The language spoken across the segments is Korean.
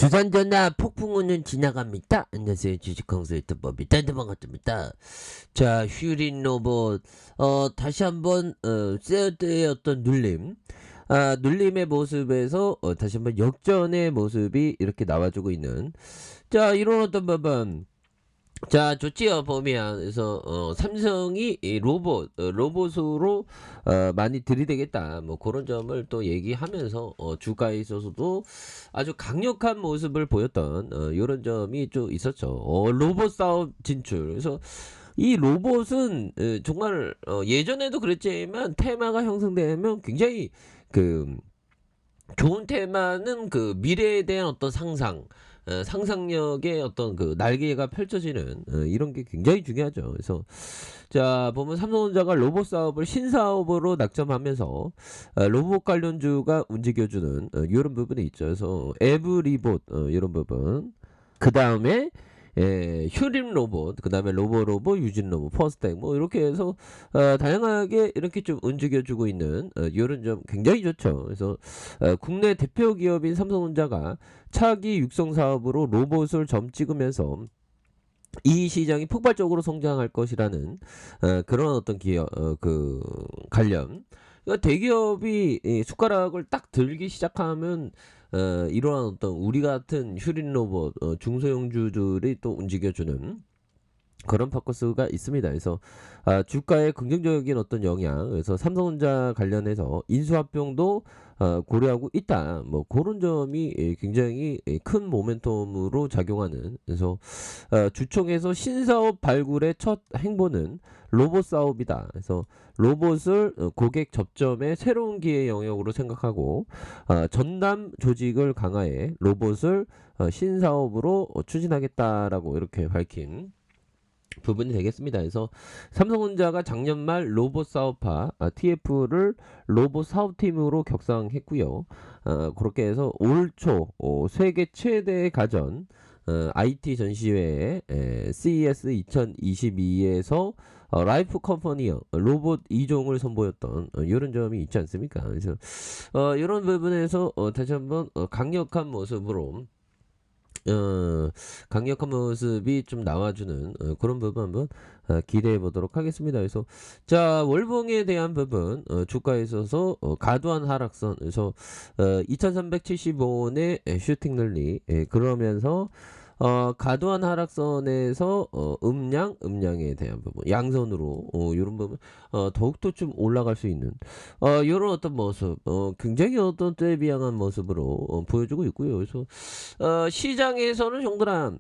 두산 전화 폭풍우는 지나갑니다. 안녕하세요. 주식강사 유튜버비 딴데 반갑습니다. 자, 휴린 로봇 다시 한번 세어드의 어떤 눌림, 눌림의 모습에서 다시 한번 역전의 모습이 이렇게 나와주고 있는, 자, 이런 어떤 부분. 자, 좋지요. 보면 그래서 삼성이 이 로봇으로 많이 들이대겠다, 뭐 그런 점을 또 얘기하면서 주가에 있어서도 아주 강력한 모습을 보였던 이런 점이 좀 있었죠. 로봇 사업 진출. 그래서 이 로봇은 정말 예전에도 그랬지만 테마가 형성되면 굉장히 그 좋은 테마는 그 미래에 대한 어떤 상상, 상상력의 어떤 그 날개가 펼쳐지는 이런 게 굉장히 중요하죠. 그래서 자, 보면 삼성전자가 로봇 사업을 신사업으로 낙점하면서 로봇 관련주가 움직여주는 이런 부분이 있죠. 그래서 에브리봇 이런 부분. 그 다음에 휴림 로봇, 그 다음에 로보 유진 로봇, 퍼스텍, 뭐 이렇게 해서 다양하게 이렇게 좀 움직여주고 있는 이런 점 굉장히 좋죠. 그래서 국내 대표 기업인 삼성전자가 차기 육성 사업으로 로봇을 점 찍으면서 이 시장이 폭발적으로 성장할 것이라는 그런 어떤 기업 그 관련. 그러니까 대기업이 이 숟가락을 딱 들기 시작하면 이러한 어떤 우리 같은 휴린 로봇 중소형주들이 또 움직여주는 그런 포커스가 있습니다. 그래서 주가에 긍정적인 어떤 영향, 그래서 삼성전자 관련해서 인수합병도 고려하고 있다. 뭐 그런 점이 굉장히 큰 모멘텀으로 작용하는. 그래서 주총에서 신사업 발굴의 첫 행보는 로봇 사업이다. 그래서 로봇을 고객 접점의 새로운 기회 영역으로 생각하고 전담 조직을 강화해 로봇을 신사업으로 추진하겠다라고 이렇게 밝힌 부분이 되겠습니다. 그래서 삼성전자가 작년 말 로봇 사업화 TF를 로봇 사업팀으로 격상했고요. 그렇게 해서 올 초 세계 최대 가전 IT 전시회 CES 2022에서 라이프 컴퍼니 로봇 2종을 선보였던 이런 점이 있지 않습니까? 그래서 이런 부분에서 다시 한번 강력한 모습으로 강력한 모습이 좀 나와주는 그런 부분 한번 기대해 보도록 하겠습니다. 그래서 자, 월봉에 대한 부분 주가에 있어서 과도한 하락선, 그래서 2375원의 슈팅 랠리, 그러면서 과도한 하락선에서 음량에 대한 부분, 양선으로 이런 부분 더욱더 좀 올라갈 수 있는 이런 어떤 모습, 굉장히 어떤 떼비양한 모습으로 보여주고 있고요. 그래서 시장에서는 정도랑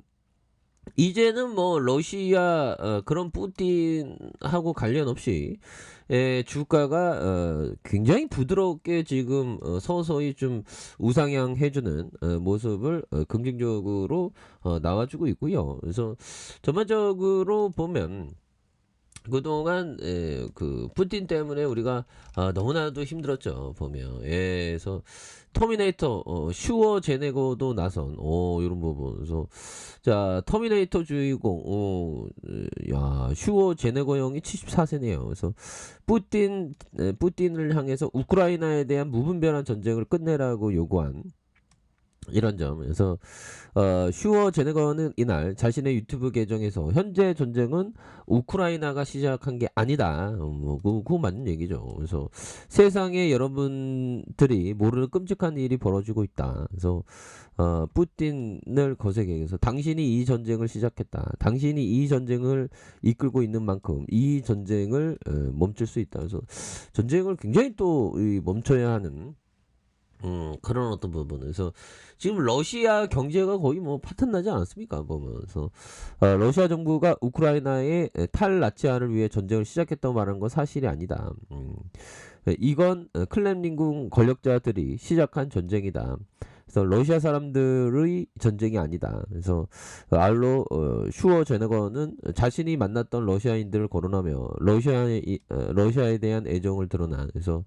이제는 뭐 러시아 그런 푸틴하고 관련 없이 주가가 굉장히 부드럽게 지금 서서히 좀 우상향해주는 모습을 긍정적으로 나와주고 있고요. 그래서 전반적으로 보면 그동안 그 푸틴 때문에 우리가 너무나도 힘들었죠. 보면 그래서 터미네이터 슈워제네거도 나선 이런 부분. 그래서 자, 터미네이터 주인공 야, 슈워제네거 형이 74세네요. 그래서 푸틴을 향해서 우크라이나에 대한 무분별한 전쟁을 끝내라고 요구한 이런 점. 그래서 슈워제네거는 이날 자신의 유튜브 계정에서 현재 전쟁은 우크라이나가 시작한 게 아니다. 그거 맞는 얘기죠. 그래서 세상에 여러분들이 모르는 끔찍한 일이 벌어지고 있다. 그래서 푸틴을 거세게 해서 당신이 이 전쟁을 시작했다. 당신이 이 전쟁을 이끌고 있는 만큼 이 전쟁을 멈출 수 있다. 그래서 전쟁을 굉장히 또 멈춰야 하는 그런 어떤 부분에서 지금 러시아 경제가 거의 뭐 파탄나지 않았습니까? 보면서 러시아 정부가 우크라이나의 탈라치아를 위해 전쟁을 시작했다고 말한 건 사실이 아니다. 이건 클렘린궁 권력자들이 시작한 전쟁이다. 그래서 러시아 사람들의 전쟁이 아니다. 그래서 알로 슈워제네거는 자신이 만났던 러시아인들을 거론하며 러시아에 대한 애정을 드러나. 그래서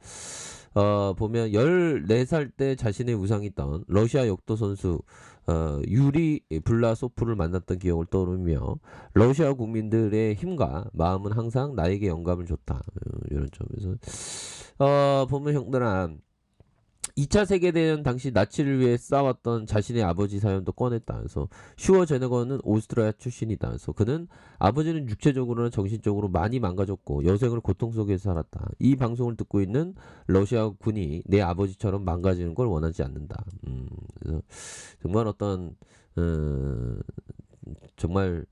보면 14살 때 자신의 우상이던 러시아 역도 선수 유리 블라소프를 만났던 기억을 떠오르며 러시아 국민들의 힘과 마음은 항상 나에게 영감을 줬다. 이런 점에서 보면 형들아, 2차 세계대전 당시 나치를 위해 싸웠던 자신의 아버지 사연도 꺼냈다. 그래서 슈워제네거는 오스트리아 출신이다. 그래서 그는 아버지는 육체적으로나 정신적으로 많이 망가졌고 여생을 고통 속에서 살았다. 이 방송을 듣고 있는 러시아 군이 내 아버지처럼 망가지는 걸 원하지 않는다. 그래서 정말 어떤 정말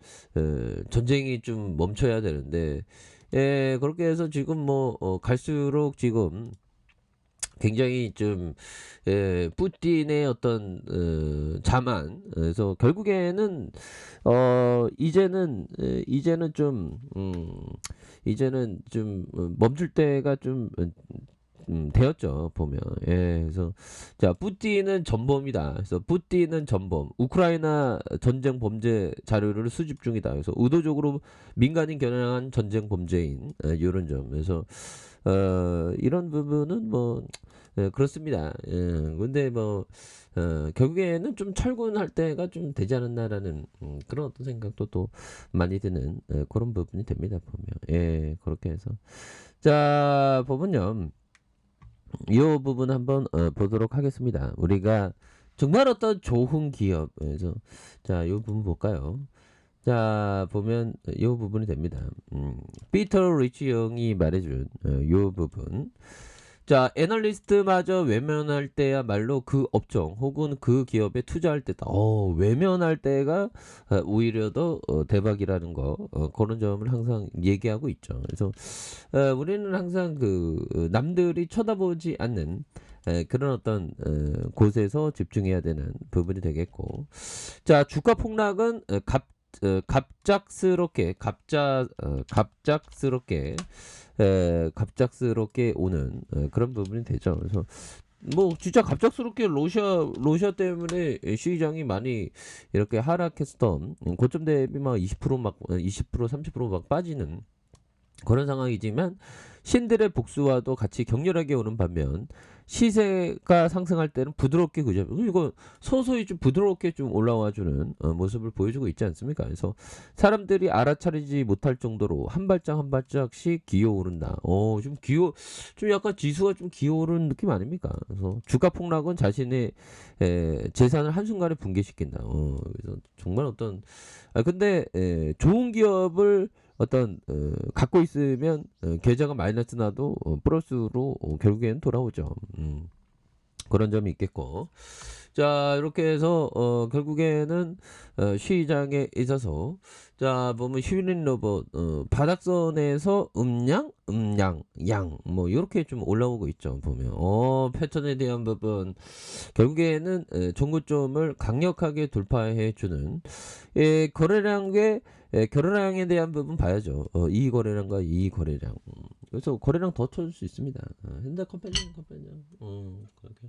전쟁이 좀 멈춰야 되는데 그렇게 해서 지금 뭐 갈수록 지금 굉장히 좀 푸틴의 어떤 자만 그래서 결국에는 이제는 좀 이제는 좀 멈출 때가 좀 되었죠 보면 그래서 자 푸틴은 전범이다. 그래서 푸틴은 전범 우크라이나 전쟁 범죄 자료를 수집 중이다. 그래서 의도적으로 민간인 겨냥한 전쟁 범죄인 이런 점. 그래서 이런 부분은 뭐 그렇습니다. 근데 뭐 결국에는 좀 철군할 때가 좀 되지 않았나라는 그런 어떤 생각도 또 많이 드는 그런 부분이 됩니다 보면 그렇게 해서 자 보면요 이 부분 한번 보도록 하겠습니다. 우리가 정말 어떤 좋은 기업에서 자, 이 부분 볼까요? 자, 보면 이 부분이 됩니다. 피터 리치 형이 말해준 이 부분. 자, 애널리스트마저 외면할 때야말로 그 업종 혹은 그 기업에 투자할 때다. 외면할 때가 오히려 더 대박이라는 거 그런 점을 항상 얘기하고 있죠. 그래서 우리는 항상 그 남들이 쳐다보지 않는 그런 어떤 곳에서 집중해야 되는 부분이 되겠고, 자 주가 폭락은 갑작스럽게 오는 그런 부분이 되죠. 그래서 뭐 진짜 갑작스럽게 러시아 때문에 시장이 많이 이렇게 하락했었던 고점 대비 막 20%막 20% 30%막 빠지는 그런 상황이지만 신들의 복수와도 같이 격렬하게 오는 반면 시세가 상승할 때는 부드럽게 그죠. 이거 서서히 좀 부드럽게 좀 올라와주는 모습을 보여주고 있지 않습니까? 그래서 사람들이 알아차리지 못할 정도로 한 발짝 한 발짝씩 기어오른다. 좀 약간 지수가 좀 기어오르는 느낌 아닙니까? 그래서 주가 폭락은 자신의 재산을 한순간에 붕괴시킨다. 그래서 정말 어떤 근데 좋은 기업을 어떤 갖고 있으면 계좌가 마이너스 나도 플러스로 결국에는 돌아오죠. 그런 점이 있겠고 자 이렇게 해서 결국에는 시장에 있어서 자 보면 슈린 로봇 바닥선에서 양 뭐 이렇게 좀 올라오고 있죠 보면 패턴에 대한 부분 결국에는 종고점을 강력하게 돌파해 주는 거래량에 대한 부분 봐야죠. 이 거래량과 이 거래량. 그래서 거래량 더 쳐줄 수 있습니다. 현대컴퍼니 그렇게.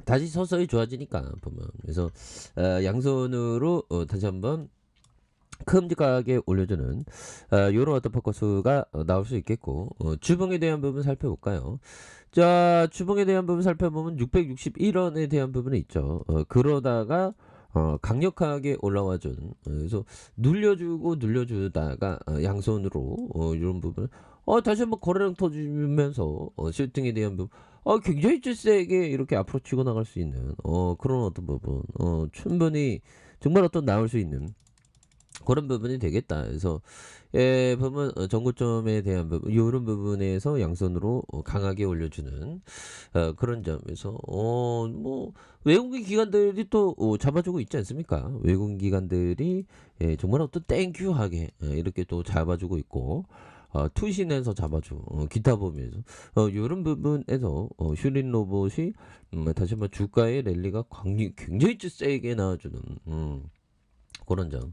다시 서서히 좋아지니까 보면 그래서 양손으로 다시 한번 큼직하게 올려주는 이런 어떤 포커스가 나올 수 있겠고 주봉에 대한 부분 살펴볼까요? 자 주봉에 대한 부분 살펴보면 661원에 대한 부분이 있죠. 그러다가 강력하게 올라와준 그래서 눌려주다가 양손으로 이런 부분 다시 한번 거래량 터주면서 실등에 대한 부분 굉장히 세게 이렇게 앞으로 치고 나갈 수 있는 그런 어떤 부분 충분히 정말 어떤 나올 수 있는 그런 부분이 되겠다. 그래서 보면 정고점에 대한 부분 이런 부분에서 양손으로 강하게 올려주는 그런 점에서 뭐 외국인 기관들이 또 잡아주고 있지 않습니까? 외국인 기관들이 정말 어떤 땡큐하게 이렇게 또 잡아주고 있고 투신해서 잡아주고 기타 보면서 이런 부분에서 슈린 로봇이 다시 한번 주가의 랠리가 굉장히 세게 나와주는 그런 점.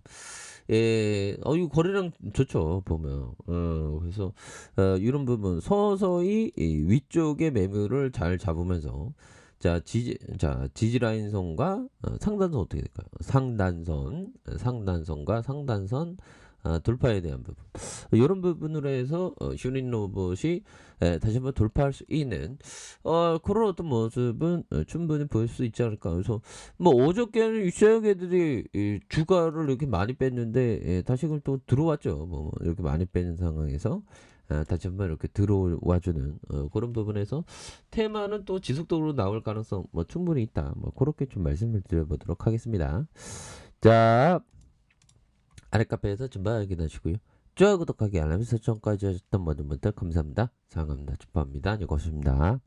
이거 거래량 좋죠, 보면. 그래서, 이런 부분, 서서히 이 위쪽의 매물을 잘 잡으면서, 지지라인 선과 상단선 어떻게 될까요? 상단선과 상단선 돌파에 대한 부분. 이런 부분으로 해서 슈린 로봇이 다시 한번 돌파할 수 있는 그런 어떤 모습은 충분히 보일 수 있지 않을까. 그래서 뭐 어저께는 유시장애들이 주가를 이렇게 많이 뺐는데 다시 그걸 또 들어왔죠. 뭐 이렇게 많이 빼는 상황에서 다시 한번 이렇게 들어와주는 그런 부분에서 테마는 또 지속적으로 나올 가능성 뭐 충분히 있다. 뭐 그렇게 좀 말씀을 드려보도록 하겠습니다. 자, 아래 카페에서 전방 확인하시고요. 좋아요, 구독하기, 알람 설정까지 하셨던 모든 분들 감사합니다. 사랑합니다. 축복합니다. 안녕히 계십니다.